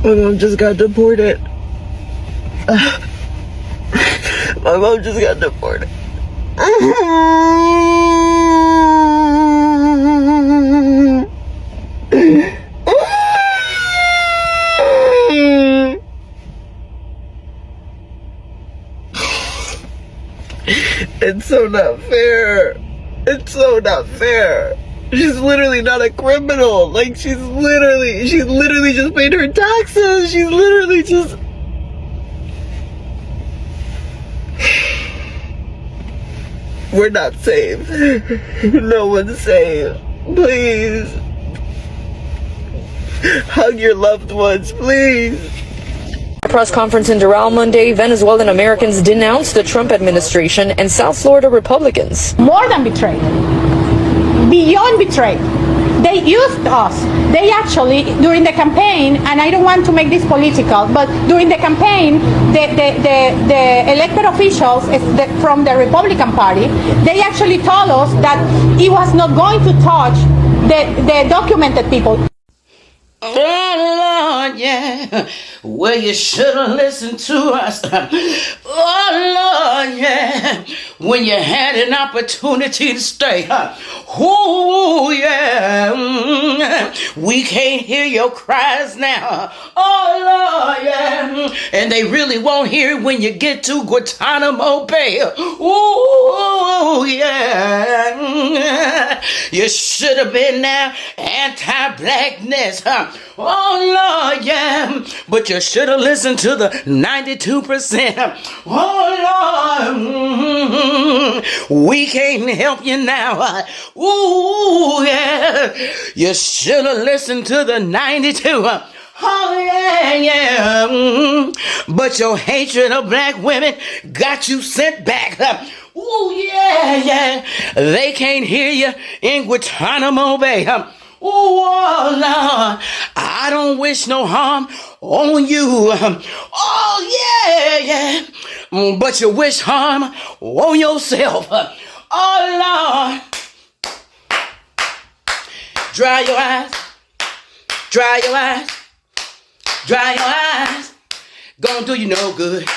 My mom just got deported. My mom just got deported. It's so not fair. It's so not fair. She's literally not a criminal. Like, she's literally just paid her taxes. She's literally just... We're not safe. No one's safe. Please. Hug your loved ones, please. At a press conference in Doral Monday, Venezuelan Americans denounced the Trump administration and South Florida Republicans. More than betrayed. Beyond betrayed. They used us. They actually, during the campaign, and I don't want to make this political, but during the campaign, the elected officials from the Republican Party, they actually told us that he was not going to touch the documented people. Oh, Lord, yeah. Well, you should have listened to us. Oh, Lord, yeah. When you had an opportunity to stay. Oh, yeah. We can't hear your cries now. Oh, Lord, yeah. And they really won't hear it when you get to Guantanamo Bay. Oh, yeah. You should have been now anti-blackness, huh? Oh, Lord, yeah. But you should have listened to the 92%. Oh, Lord, we can't help you now. Ooh, yeah. You should have listened to the 92. Oh, yeah, yeah. But your hatred of black women got you sent back. Ooh, yeah, yeah. They can't hear you in Guantanamo Bay. Oh, Lord, I don't wish no harm on you. Oh, yeah, yeah. But you wish harm on yourself. Oh, Lord. Dry your eyes. Dry your eyes. Dry your eyes. Gonna do you no good.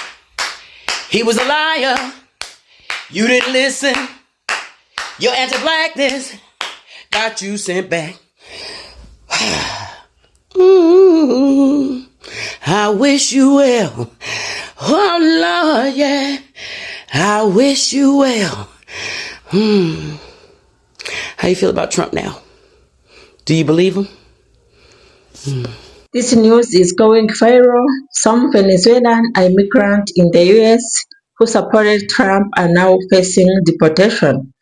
He was a liar. You didn't listen. Your anti-blackness got you sent back. I wish you well. Oh, Lord, yeah. I wish you well. How you feel about Trump now? Do you believe him? This news is going viral. Some Venezuelan immigrants in the US who supported Trump are now facing deportation.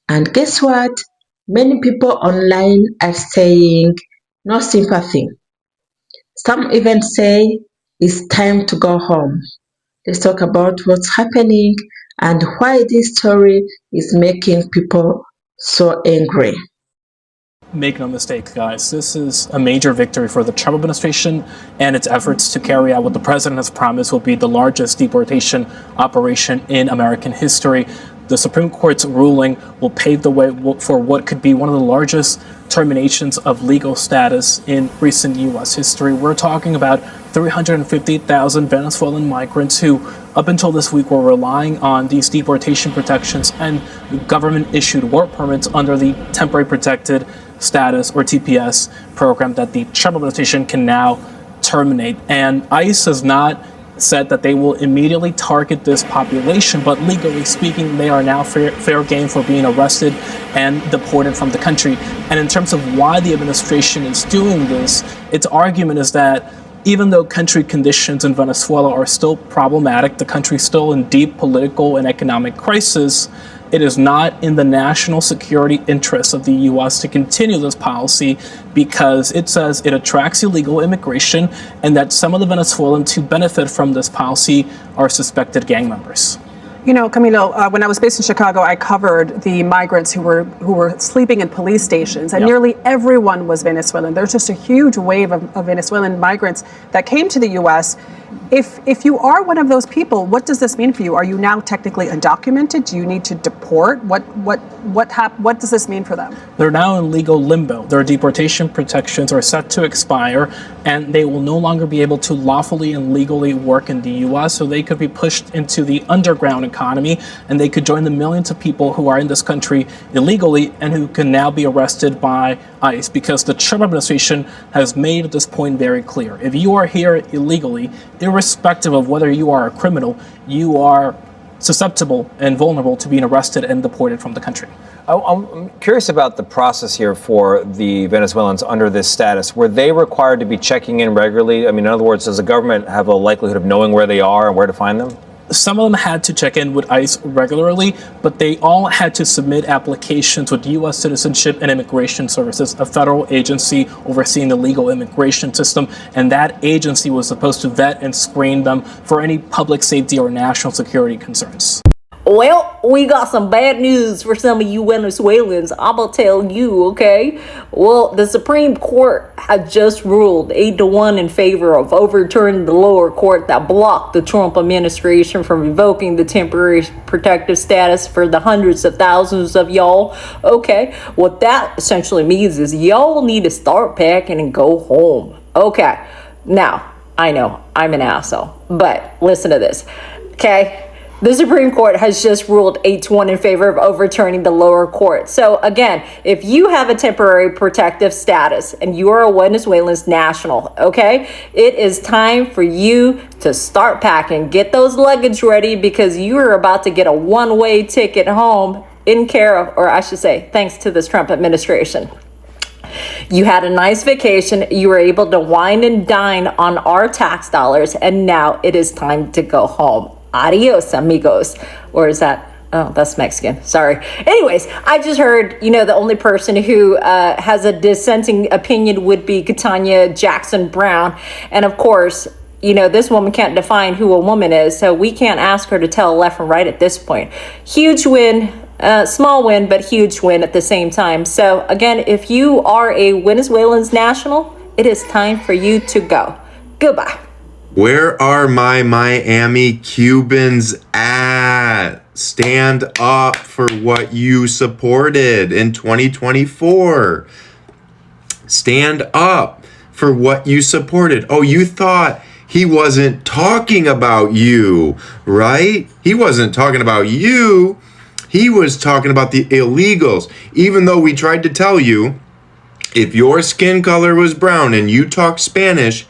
And guess what? Many people online are saying no sympathy. Some even say it's time to go home. Let's talk about what's happening and why this story is making people so angry. Make no mistake, guys, this is a major victory for the Trump administration and its efforts to carry out what the president has promised will be the largest deportation operation in American history. The Supreme Court's ruling will pave the way for what could be one of the largest terminations of legal status in recent U.S. history. We're talking about 350,000 Venezuelan migrants who, up until this week, were relying on these deportation protections and government-issued work permits under the Temporary Protected Status, or TPS, program that the Trump administration can now terminate. And ICE has not said that they will immediately target this population, but legally speaking, they are now fair game for being arrested and deported from the country. And in terms of why the administration is doing this, its argument is that even though country conditions in Venezuela are still problematic, the country is still in deep political and economic crisis, it is not in the national security interests of the U.S. to continue this policy because it says it attracts illegal immigration and that some of the Venezuelans who benefit from this policy are suspected gang members. You know, Camilo, when I was based in Chicago, I covered the migrants who were sleeping in police stations, and nearly everyone was Venezuelan. There's just a huge wave of Venezuelan migrants that came to the U.S. If you are one of those people, what does this mean for you? Are you now technically undocumented? Do you need to deport? What does this mean for them? They're now in legal limbo. Their deportation protections are set to expire, and they will no longer be able to lawfully and legally work in the U.S., so they could be pushed into the underground economy, and they could join the millions of people who are in this country illegally and who can now be arrested by ICE, because the Trump administration has made at this point very clear. If you are here illegally, irrespective of whether you are a criminal, you are susceptible and vulnerable to being arrested and deported from the country. I'm curious about the process here for the Venezuelans under this status. Were they required to be checking in regularly? I mean, in other words, does the government have a likelihood of knowing where they are and where to find them? Some of them had to check in with ICE regularly, but they all had to submit applications with U.S. Citizenship and Immigration Services, a federal agency overseeing the legal immigration system, and that agency was supposed to vet and screen them for any public safety or national security concerns. Well, we got some bad news for some of you Venezuelans. I'm gonna tell you, okay? Well, the Supreme Court had just ruled 8-1 in favor of overturning the lower court that blocked the Trump administration from revoking the temporary protective status for the hundreds of thousands of y'all. Okay, what that essentially means is y'all need to start packing and go home. Okay, now, I know I'm an asshole, but listen to this, okay? The Supreme Court has just ruled 8-1 in favor of overturning the lower court. So again, if you have a temporary protective status and you are a Venezuelan national, okay, it is time for you to start packing. Get those luggage ready, because you are about to get a one-way ticket home in care of, or I should say, thanks to this Trump administration. You had a nice vacation. You were able to wine and dine on our tax dollars, and now it is time to go home. Adios, amigos. Or is that, oh, that's Mexican. Sorry. Anyways, I just heard, the only person who has a dissenting opinion would be Katanya Jackson Brown. And of course, this woman can't define who a woman is, so we can't ask her to tell left and right at this point. Huge win. Small win, but huge win at the same time. So again, if you are a Venezuelan national, it is time for you to go. Goodbye. Where are my Miami Cubans at? Stand up for what you supported in 2024. Stand up for what you supported. Oh, you thought he wasn't talking about you, right? He wasn't talking about you. He was talking about the illegals. Even though we tried to tell you, if your skin color was brown and you talk Spanish,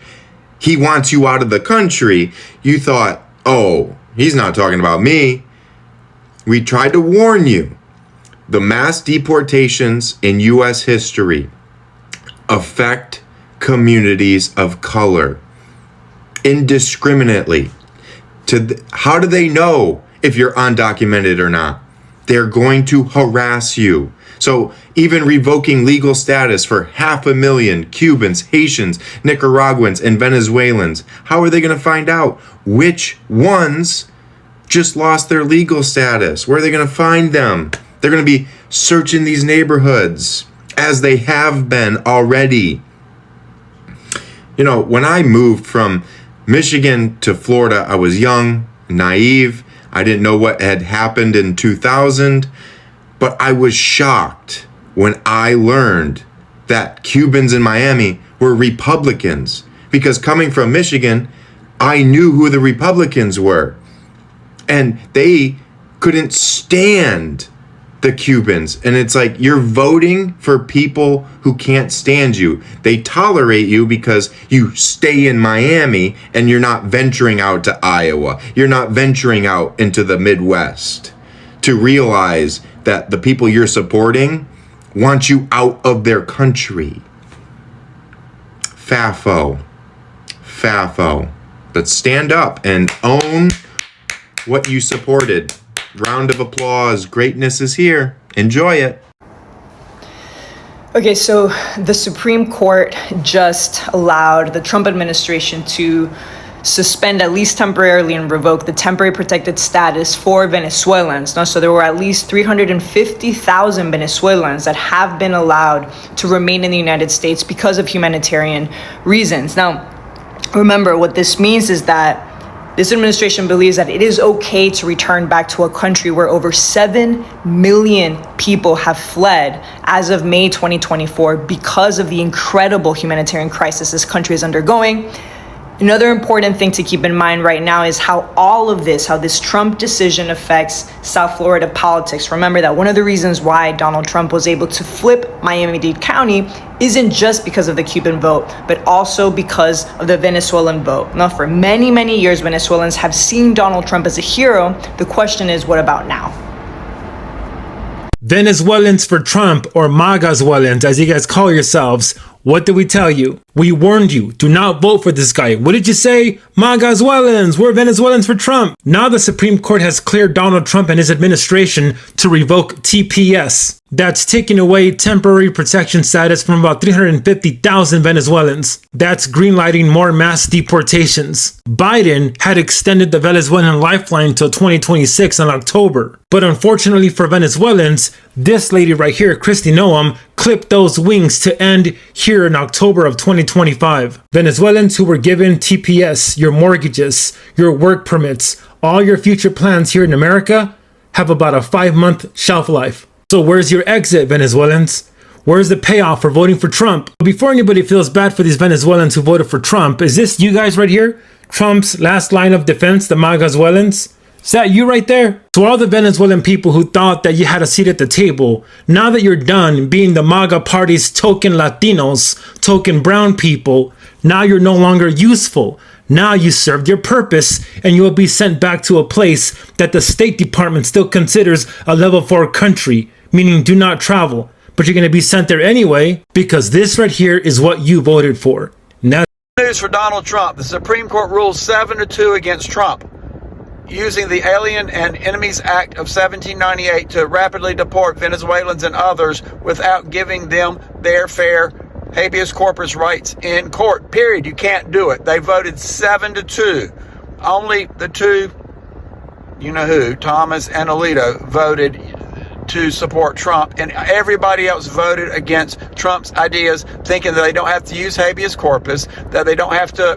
he wants you out of the country. You thought, oh, he's not talking about me. We tried to warn you. The mass deportations in U.S. history affect communities of color indiscriminately. How do they know if you're undocumented or not? They're going to harass you. So even revoking legal status for 500,000 Cubans, Haitians, Nicaraguans, and Venezuelans, how are they going to find out which ones just lost their legal status? Where are they going to find them? They're going to be searching these neighborhoods, as they have been already. When I moved from Michigan to Florida, I was young, naive. I didn't know what had happened in 2000. But I was shocked when I learned that Cubans in Miami were Republicans, because coming from Michigan, I knew who the Republicans were, and they couldn't stand the Cubans. And it's like, you're voting for people who can't stand you. They tolerate you because you stay in Miami and you're not venturing out to Iowa. You're not venturing out into the Midwest to realize that the people you're supporting want you out of their country. FAFO. But stand up and own what you supported. Round of applause. Greatness is here. Enjoy it. Okay, so the Supreme Court just allowed the Trump administration to suspend at least temporarily and revoke the temporary protected status for Venezuelans. No? So there were at least 350,000 Venezuelans that have been allowed to remain in the United States because of humanitarian reasons. Now, remember, what this means is that this administration believes that it is okay to return back to a country where over 7 million people have fled as of May 2024 because of the incredible humanitarian crisis this country is undergoing. Another important thing to keep in mind right now is how this Trump decision affects South Florida politics. Remember that one of the reasons why Donald Trump was able to flip Miami-Dade County isn't just because of the Cuban vote, but also because of the Venezuelan vote. Now, for many, many years, Venezuelans have seen Donald Trump as a hero. The question is, what about now? Venezuelans for Trump, or MAGA-supporting, as you guys call yourselves. What did we tell you? We warned you, do not vote for this guy. What did you say? MAGA-supporters, we're Venezuelans for Trump. Now the Supreme Court has cleared Donald Trump and his administration to revoke TPS. That's taking away temporary protection status from about 350,000 Venezuelans. That's greenlighting more mass deportations. Biden had extended the Venezuelan lifeline till 2026 in October. But unfortunately for Venezuelans, this lady right here, Kristi Noem, clipped those wings to end here in October of 2025. Venezuelans who were given TPS, your mortgages, your work permits, all your future plans here in America have about a 5-month shelf life. So where's your exit, Venezuelans? Where's the payoff for voting for Trump? Before anybody feels bad for these Venezuelans who voted for Trump, is this you guys right here? Trump's last line of defense, the MAGA-supporters? Is that you right there? To all the Venezuelan people who thought that you had a seat at the table, now that you're done being the MAGA party's token Latinos, token brown people, now you're no longer useful. Now you served your purpose and you will be sent back to a place that the State Department still considers a level 4 country, meaning do not travel. But you're going to be sent there anyway because this right here is what you voted for. Now, news for Donald Trump. The Supreme Court rules 7-2 against Trump, using the Alien and Enemies Act of 1798 to rapidly deport Venezuelans and others without giving them their fair habeas corpus rights in court. Period. You can't do it. They voted 7-2. Only the two, you know who, Thomas and Alito, voted to support Trump, and everybody else voted against Trump's ideas, thinking that they don't have to use habeas corpus, that they don't have to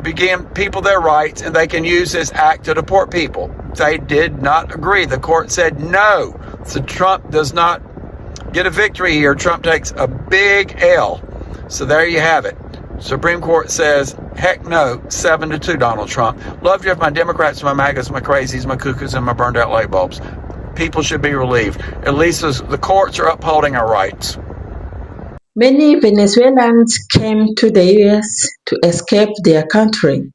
begin people their rights, and they can use this act to deport people. They did not agree. The court said no. So Trump does not get a victory here. Trump takes a big L. So there you have it. Supreme Court says, heck no, 7-2 Donald Trump. Love you, my Democrats, my MAGAs, my crazies, my cuckoos, and my burned out light bulbs. People should be relieved. At least the courts are upholding our rights. Many Venezuelans came to the US to escape their country.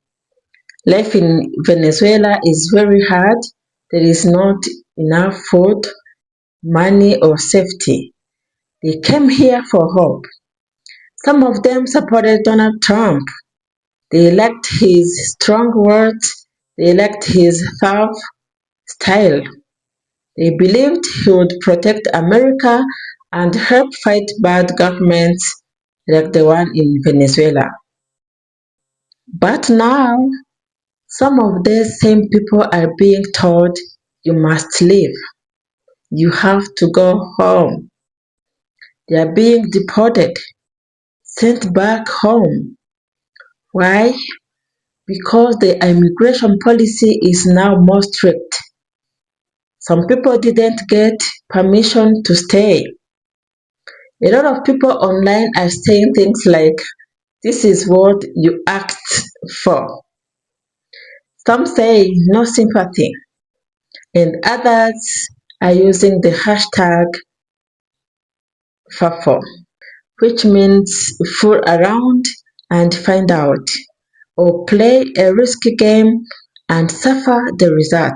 Life in Venezuela is very hard. There is not enough food, money, or safety. They came here for hope. Some of them supported Donald Trump. They liked his strong words. They liked his tough style. They believed he would protect America and help fight bad governments like the one in Venezuela. But now, some of these same people are being told, you must leave. You have to go home. They are being deported, sent back home. Why? Because the immigration policy is now more strict. Some people didn't get permission to stay. A lot of people online are saying things like, this is what you asked for. Some say no sympathy, and others are using the hashtag FAFO, which means fool around and find out, or play a risky game and suffer the result.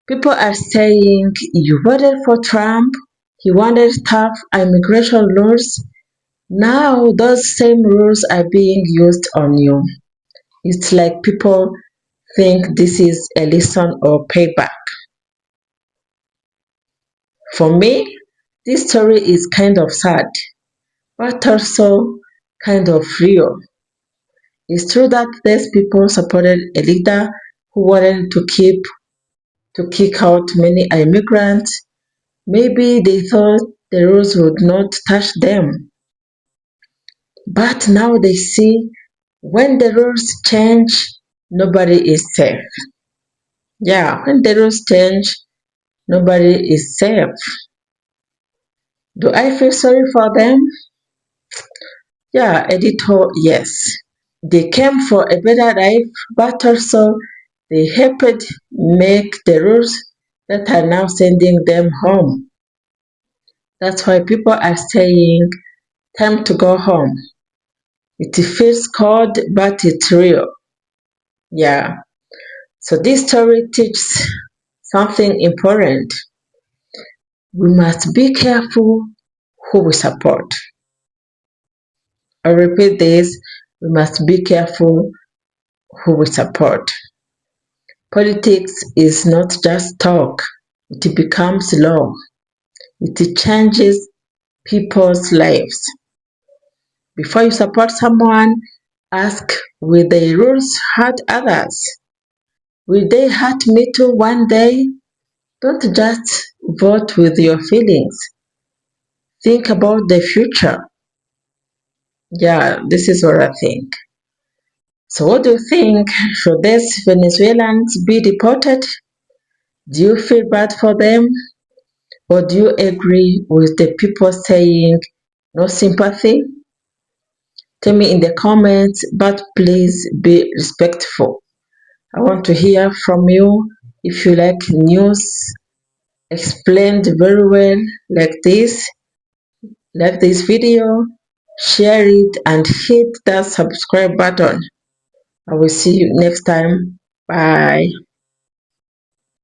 People are saying you voted for Trump, he wanted tough immigration laws. Now those same rules are being used on you. It's like people think this is a lesson or payback. For me, this story is kind of sad, but also kind of real. It's true that these people supported a leader who wanted to kick out many immigrants. Maybe they thought the rules would not touch them. But now they see when the rules change, nobody is safe. Yeah, when the rules change, nobody is safe. Do I feel sorry for them? Yeah, editor, yes. They came for a better life, but also they helped make the rules that are now sending them home. That's why people are saying, time to go home. It feels cold, but it's real. Yeah. So this story teaches something important. We must be careful who we support. I repeat this, we must be careful who we support. Politics is not just talk, it becomes law. It changes people's lives. Before you support someone, ask, will their rules hurt others? Will they hurt me too one day? Don't just vote with your feelings. Think about the future. Yeah, this is what I think. So what do you think? Should these Venezuelans be deported? Do you feel bad for them? Or do you agree with the people saying no sympathy? Tell me in the comments, but please be respectful. I want to hear from you. If you like news explained very well like this video, share it and hit that subscribe button. I will see you next time. Bye.